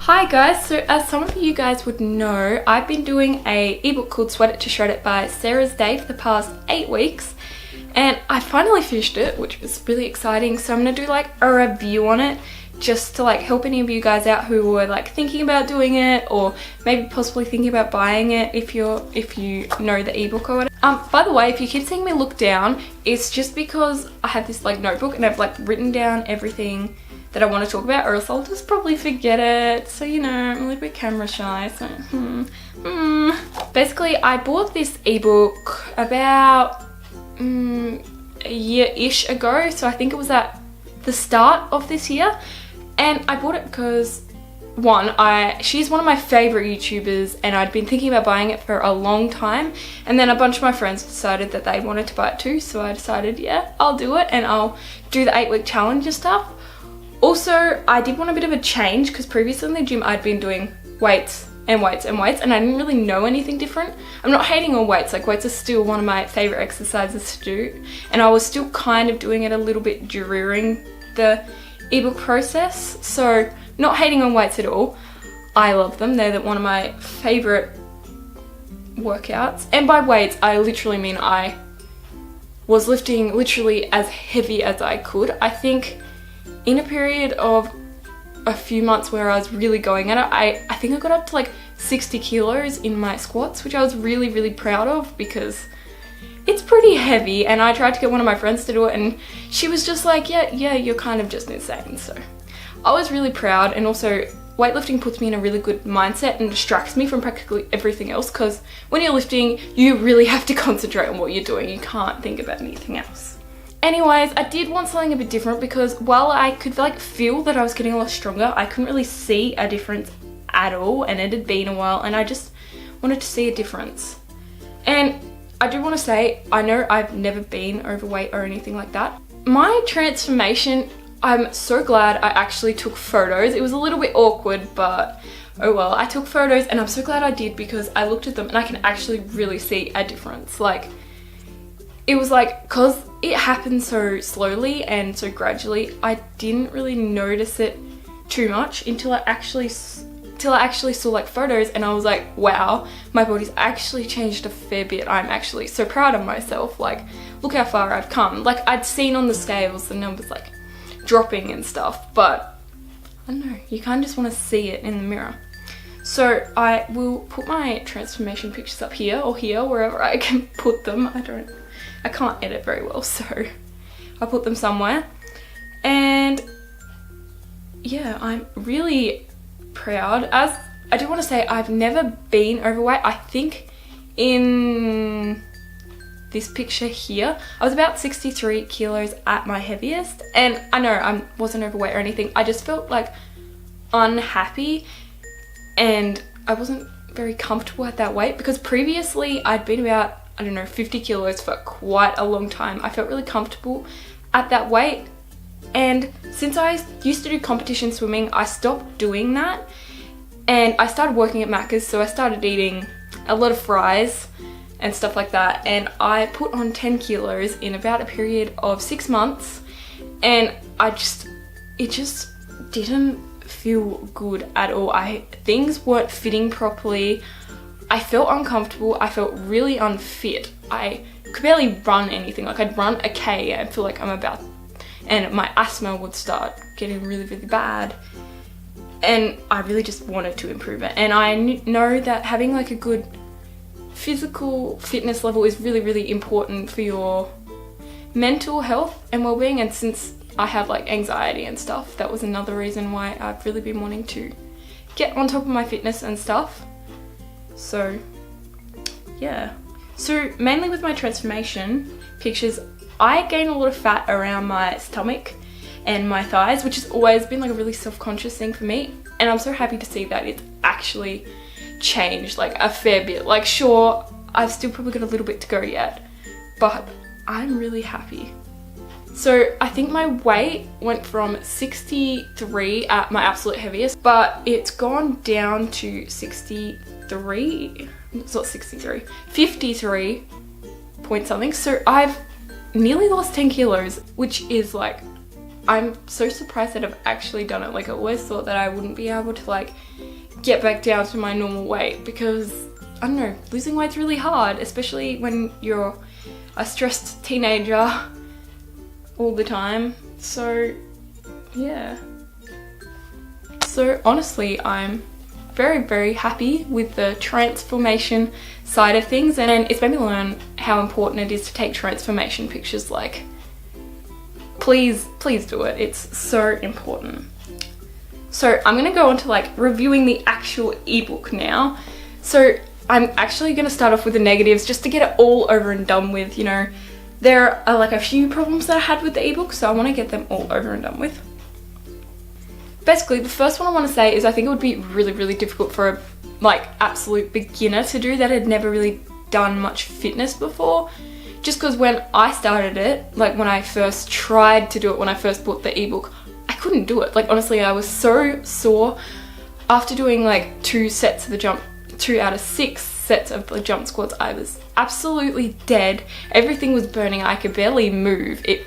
Hi guys, so as some of you guys would know, I've been doing a ebook called Sweat It to Shred It by Sarah's Day for the past 8 weeks, and I finally finished it, which was really exciting. So I'm gonna do like a review on it just to like help any of you guys out who were like thinking about doing it or maybe possibly thinking about buying it if you know the ebook or whatever. By the way, if you keep seeing me look down, it's just because I have this like notebook and I've like written down everything that I want to talk about, or else I'll just probably forget it. So, you know, I'm a little bit camera shy, so Basically, I bought this ebook about a year-ish ago, so I think it was at the start of this year, and I bought it because she's one of my favorite YouTubers and I'd been thinking about buying it for a long time, and then a bunch of my friends decided that they wanted to buy it too, so I decided, yeah, I'll do it and I'll do the 8-week challenge and stuff. Also, I did want a bit of a change because previously in the gym I'd been doing weights and weights and weights and I didn't really know anything different. I'm not hating on weights, like weights are still one of my favorite exercises to do, and I was still kind of doing it a little bit during the ebook process, so not hating on weights at all. I love them, they're one of my favorite workouts, and by weights I literally mean I was lifting literally as heavy as I could. I think in a period of a few months where I was really going at it, I think I got up to like 60 kilos in my squats, which I was really proud of because it's pretty heavy, and I tried to get one of my friends to do it and she was just like, yeah, you're kind of just insane. So I was really proud, and also weightlifting puts me in a really good mindset and distracts me from practically everything else, because when you're lifting you really have to concentrate on what you're doing, you can't think about anything else. Anyways, I did want something a bit different because while I could like feel that I was getting a lot stronger, I couldn't really see a difference at all, and it had been a while and I just wanted to see a difference. And I do want to say, I know I've never been overweight or anything like that. My transformation, I'm so glad I actually took photos. It was a little bit awkward, but oh well, I took photos and I'm so glad I did because I looked at them and I can actually really see a difference. Like, it was like, cause it happened so slowly and so gradually, I didn't really notice it too much until I actually saw like photos, and I was like, wow, my body's actually changed a fair bit. I'm actually so proud of myself. Like, look how far I've come. Like, I'd seen on the scales the numbers like dropping and stuff, but I don't know, you kind of just want to see it in the mirror. So I will put my transformation pictures up here or here, wherever I can put them. I can't edit very well, so I'll put them somewhere. And yeah, I'm really proud. As I do want to say, I've never been overweight. I think in this picture here, I was about 63 kilos at my heaviest, and I know I wasn't overweight or anything. I just felt like unhappy and I wasn't very comfortable at that weight, because previously I'd been about, I don't know, 50 kilos for quite a long time. I felt really comfortable at that weight, and since I used to do competition swimming, I stopped doing that and I started working at Macca's, so I started eating a lot of fries and stuff like that, and I put on 10 kilos in about a period of 6 months, and it just didn't feel good at all. Things weren't fitting properly. I felt uncomfortable. I felt really unfit. I could barely run anything. Like, I'd run a K and feel like and my asthma would start getting really bad, and I really just wanted to improve it. And I know that having like a good physical fitness level is really important for your mental health and well-being, and since I have like anxiety and stuff, that was another reason why I've really been wanting to get on top of my fitness and stuff. So yeah, so mainly with my transformation pictures, I gained a lot of fat around my stomach and my thighs, which has always been like a really self-conscious thing for me, and I'm so happy to see that it's actually changed like a fair bit. Like, sure, I've still probably got a little bit to go yet, but I'm really happy. So I think my weight went from 63 at my absolute heaviest, but it's gone down to 63, it's not 63, 53 point something. So I've nearly lost 10 kilos, which is like I'm so surprised that I've actually done it. Like, I always thought that I wouldn't be able to like get back down to my normal weight, because I don't know, losing weight's really hard, especially when you're a stressed teenager all the time. So yeah. So honestly, I'm very happy with the transformation side of things, and it's made me learn how important it is to take transformation pictures. Like, please do it. It's so important. So I'm gonna go on to like reviewing the actual ebook now. So I'm actually gonna start off with the negatives just to get it all over and done with. You know, there are like a few problems that I had with the ebook, so I want to get them all over and done with. Basically, the first one I want to say is I think it would be really difficult for a like absolute beginner to do that had never really done much fitness before. Just because when I started it, like when I first tried to do it, when I first bought the ebook, I couldn't do it. Like, honestly, I was so sore after doing like 2 out of 6 sets of the jump squats. I was absolutely dead. Everything was burning. I could barely move. It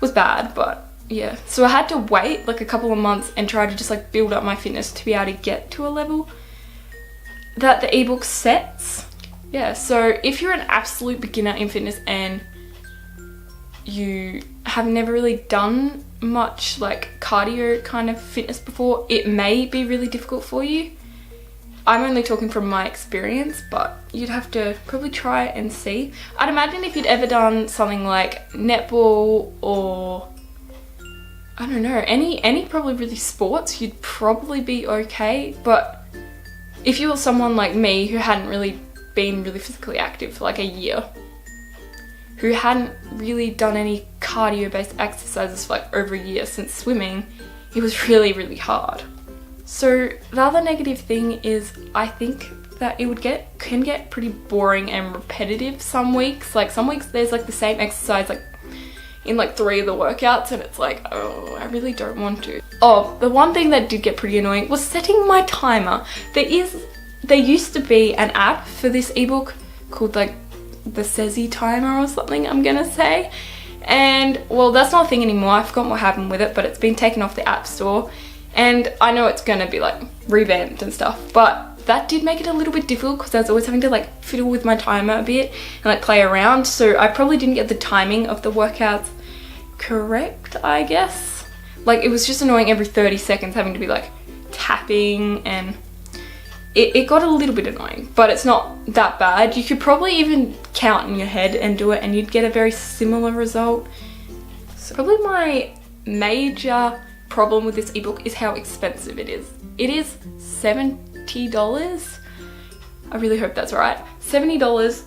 was bad, but yeah. So I had to wait like a couple of months and try to just like build up my fitness to be able to get to a level that the ebook sets. Yeah, so if you're an absolute beginner in fitness and you have never really done much like cardio kind of fitness before, it may be really difficult for you. I'm only talking from my experience, but you'd have to probably try and see. I'd imagine if you'd ever done something like netball or I don't know, any probably really sports, you'd probably be okay. But if you were someone like me who hadn't really been really physically active for like a year, who hadn't really done any cardio based exercises for like over a year since swimming, it was really hard. So the other negative thing is I think that it can get pretty boring and repetitive some weeks. Like some weeks there's like the same exercise like in like 3 of the workouts, and it's like, oh, I really don't want to. Oh, the one thing that did get pretty annoying was setting my timer. There used to be an app for this ebook called like the Sezi timer or something, I'm gonna say. And well, that's not a thing anymore. I've forgotten what happened with it, but it's been taken off the app store. And I know it's gonna be like revamped and stuff, but that did make it a little bit difficult because I was always having to like fiddle with my timer a bit and like play around. So I probably didn't get the timing of the workouts correct, I guess. Like, it was just annoying every 30 seconds having to be like tapping, and it got a little bit annoying, but it's not that bad. You could probably even count in your head and do it and you'd get a very similar result. So probably my major problem with this ebook is how expensive it is. It is $70. I really hope that's right. $70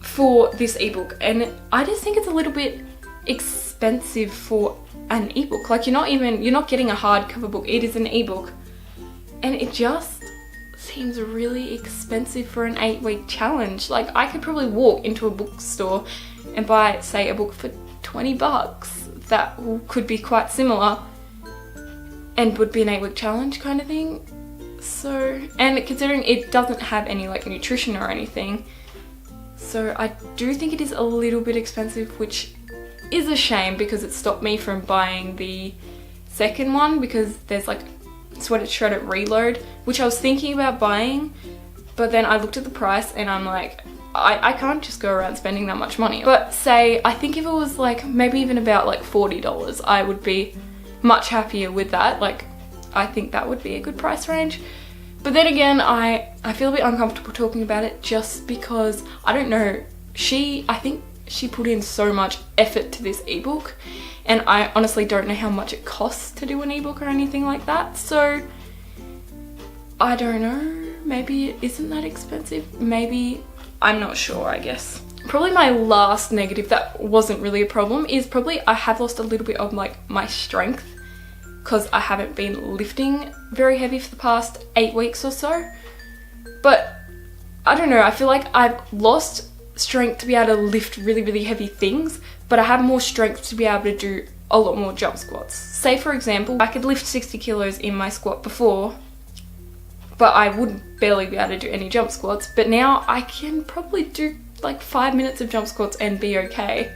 for this ebook, and I just think it's a little bit expensive for an ebook. Like, you're not getting a hardcover book, it is an ebook, and it just seems really expensive for an 8-week challenge. Like, I could probably walk into a bookstore and buy, say, a book for $20 that could be quite similar and would be an 8-week challenge kind of thing. So, and considering it doesn't have any like nutrition or anything, so I do think it is a little bit expensive, which is a shame because it stopped me from buying the second one, because there's like Sweat It, Shred It, Reload, which I was thinking about buying, but then I looked at the price and I'm like, I can't just go around spending that much money. But say, I think if it was like maybe even about like $40, I would be much happier with that. Like, I think that would be a good price range. But then again, I feel a bit uncomfortable talking about it just because, I don't know, I think she put in so much effort to this ebook, and I honestly don't know how much it costs to do an ebook or anything like that. So I don't know, maybe it isn't that expensive, maybe, I'm not sure, I guess. Probably my last negative that wasn't really a problem is probably I have lost a little bit of like my strength, because I haven't been lifting very heavy for the past 8 weeks or so. But I don't know, I feel like I've lost strength to be able to lift really heavy things, but I have more strength to be able to do a lot more jump squats. Say for example, I could lift 60 kilos in my squat before, but I would barely be able to do any jump squats. But now I can probably do like 5 minutes of jump squats and be okay.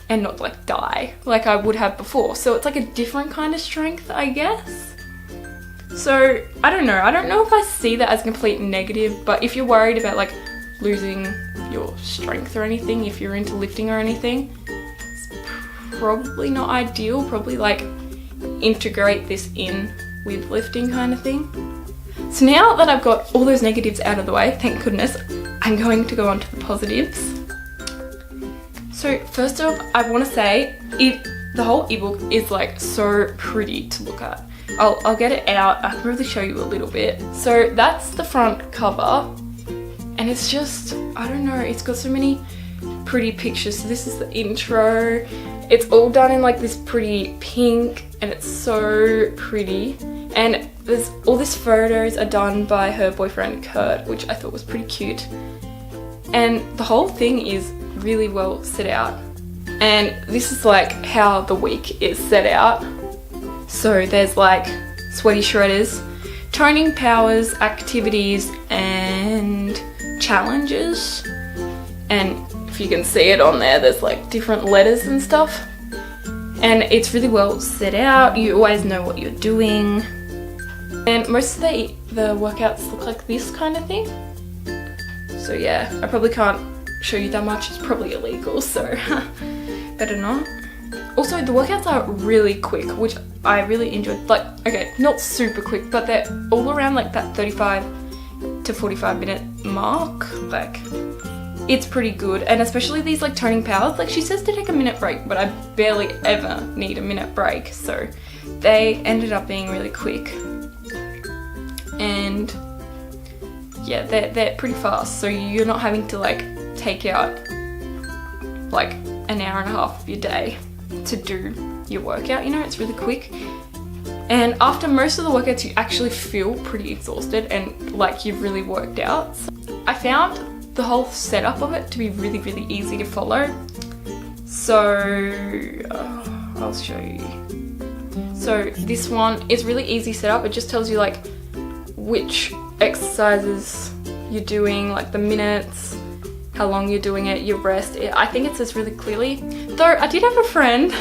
and not like die like I would have before. So it's like a different kind of strength, I guess. So I don't know if I see that as a complete negative, but if you're worried about like losing your strength or anything, if you're into lifting or anything, it's probably not ideal. Probably like integrate this in with lifting kind of thing. So now that I've got all those negatives out of the way, thank goodness, I'm going to go on to the positives. So first off, I want to say the whole ebook is like so pretty to look at. I'll get it out. I can really show you a little bit. So that's the front cover, and it's just, I don't know, it's got so many pretty pictures. So this is the intro. It's all done in like this pretty pink, and it's so pretty. And there's all these photos are done by her boyfriend Kurt, which I thought was pretty cute. And the whole thing is really well set out. And this is like how the week is set out. So there's like sweaty shredders, toning powers, activities, and challenges. And if you can see it on there, there's like different letters and stuff. And it's really well set out. You always know what you're doing. And most of the workouts look like this kind of thing. So yeah, I probably can't show you that much. It's probably illegal, so better not. Also, the workouts are really quick, which I really enjoyed. Like, okay, not super quick, but they're all around like that 35 to 45 minute mark. Like, it's pretty good. And especially these like toning powers, like she says to take a minute break, but I barely ever need a minute break. So they ended up being really quick. And yeah, they're pretty fast. So you're not having to like take out like an hour and a half of your day to do your workout, you know, it's really quick. And after most of the workouts, you actually feel pretty exhausted and like you've really worked out. So I found the whole setup of it to be really, really easy to follow. So I'll show you. So this one is really easy setup. It just tells you like which exercises you're doing, like the minutes, how long you're doing it, your rest. I think it says really clearly. Though I did have a friend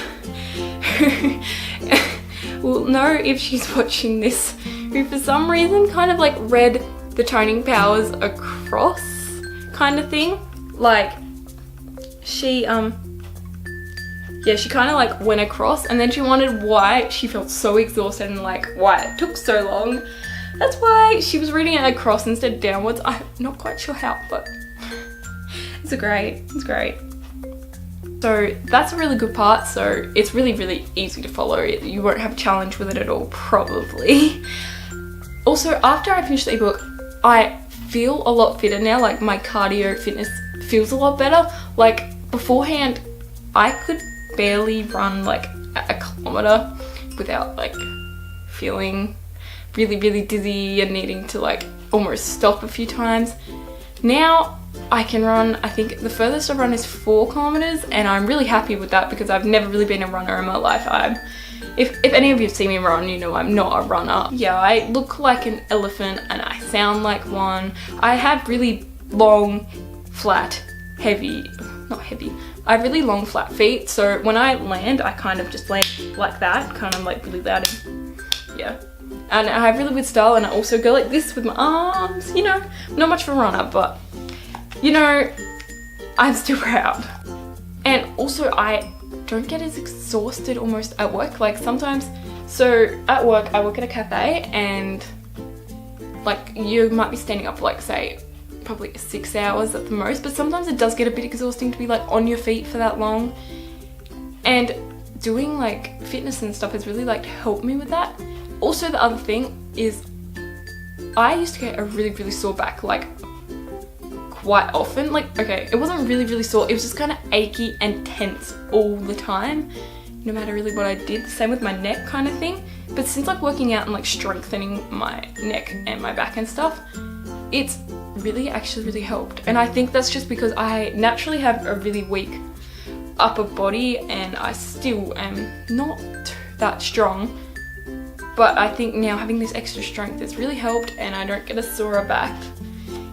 who will know if she's watching this, who for some reason kind of like read the toning powers across kind of thing. Like she she kind of like went across, and then she wondered why she felt so exhausted and like why it took so long. That's why she was reading it across instead of downwards. I'm not quite sure how, but it's great. So that's a really good part. So it's really, really easy to follow. You won't have a challenge with it at all, probably. Also, after I finished the ebook, I feel a lot fitter now. Like my cardio fitness feels a lot better. Like beforehand, I could barely run like a kilometer without like feeling really, really dizzy and needing to like almost stop a few times. Now I can run, I think the furthest I've run is 4 kilometers, and I'm really happy with that because I've never really been a runner in my life. If any of you have seen me run, you know I'm not a runner. Yeah, I look like an elephant and I sound like one. I have really long, flat, I have really long flat feet, so when I land, I kind of just land like that, kind of like really loud. Yeah. And I have really good style, and I also go like this with my arms, you know. Not much of a runner, but you know, I'm still proud. And also I don't get as exhausted almost at work. Like sometimes, so at work, I work at a cafe, and like you might be standing up for like say probably 6 hours at the most, but sometimes it does get a bit exhausting to be like on your feet for that long. And doing like fitness and stuff has really like helped me with that. Also, the other thing is I used to get a really, really sore back like quite often. Like, okay, it wasn't really, really sore. It was just kind of achy and tense all the time, no matter really what I did. Same with my neck kind of thing. But since like working out and like strengthening my neck and my back and stuff, it's really actually really helped. And I think that's just because I naturally have a really weak upper body and I still am not that strong. But I think now having this extra strength has really helped, and I don't get a sore back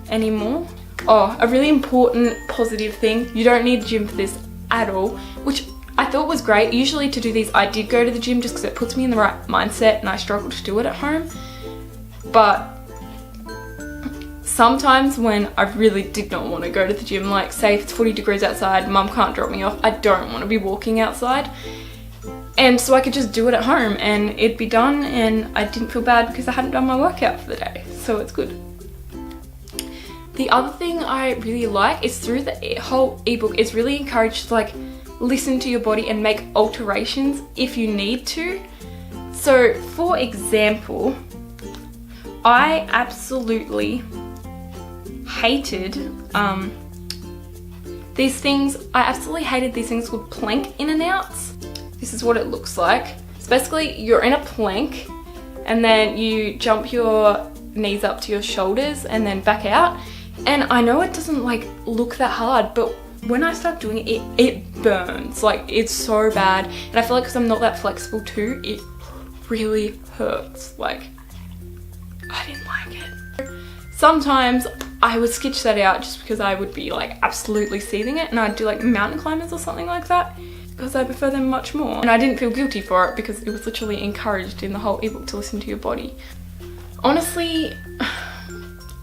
anymore. Oh, a really important positive thing, you don't need a gym for this at all, which I thought was great. Usually to do these I did go to the gym just because it puts me in the right mindset and I struggle to do it at home. But sometimes when I really did not want to go to the gym, like say if it's 40 degrees outside, mum can't drop me off, I don't want to be walking outside. And so I could just do it at home and it'd be done, and I didn't feel bad because I hadn't done my workout for the day. So it's good. The other thing I really like is through the whole ebook, it's really encouraged to like listen to your body and make alterations if you need to. So for example, I absolutely hated these things. I absolutely hated these things called plank in and outs. This is what it looks like. So basically you're in a plank and then you jump your knees up to your shoulders and then back out. And I know it doesn't like look that hard, but when I start doing it, it burns. Like it's so bad. And I feel like because I'm not that flexible too, it really hurts. Like I didn't like it. Sometimes I would sketch that out just because I would be like absolutely seething it, and I'd do like mountain climbers or something like that because I prefer them much more. And I didn't feel guilty for it because it was literally encouraged in the whole ebook to listen to your body. Honestly,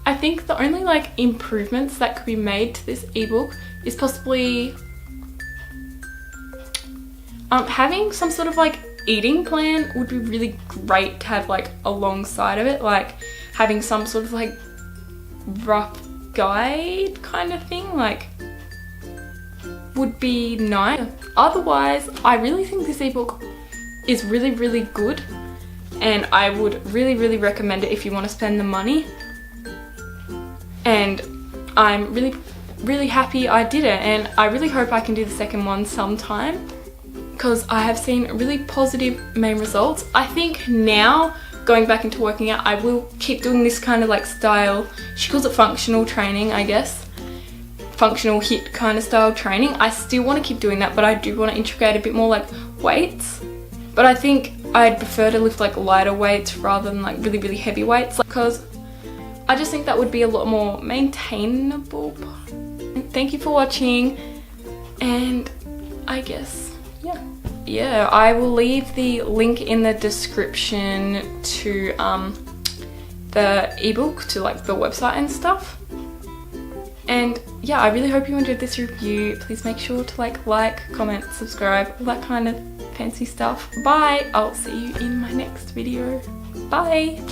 I think the only like improvements that could be made to this ebook is possibly having some sort of like eating plan would be really great to have like alongside of it, like having some sort of like rough guide kind of thing, like would be nice. Otherwise, I really think this ebook is really, really good, and I would really, really recommend it if you want to spend the money. And I'm really, really happy I did it, and I really hope I can do the second one sometime because I have seen really positive main results. I think now, going back into working out, I will keep doing this kind of like style. She calls it functional training, I guess. Functional HIIT kind of style training. I still want to keep doing that, but I do want to integrate a bit more like weights. But I think I'd prefer to lift like lighter weights rather than like really, really heavy weights, because I just think that would be a lot more maintainable. Thank you for watching, and I guess, yeah, I will leave the link in the description to the ebook, to like the website and stuff. And yeah, I really hope you enjoyed this review. Please make sure to like, comment, subscribe, all that kind of fancy stuff. Bye! I'll see you in my next video. Bye!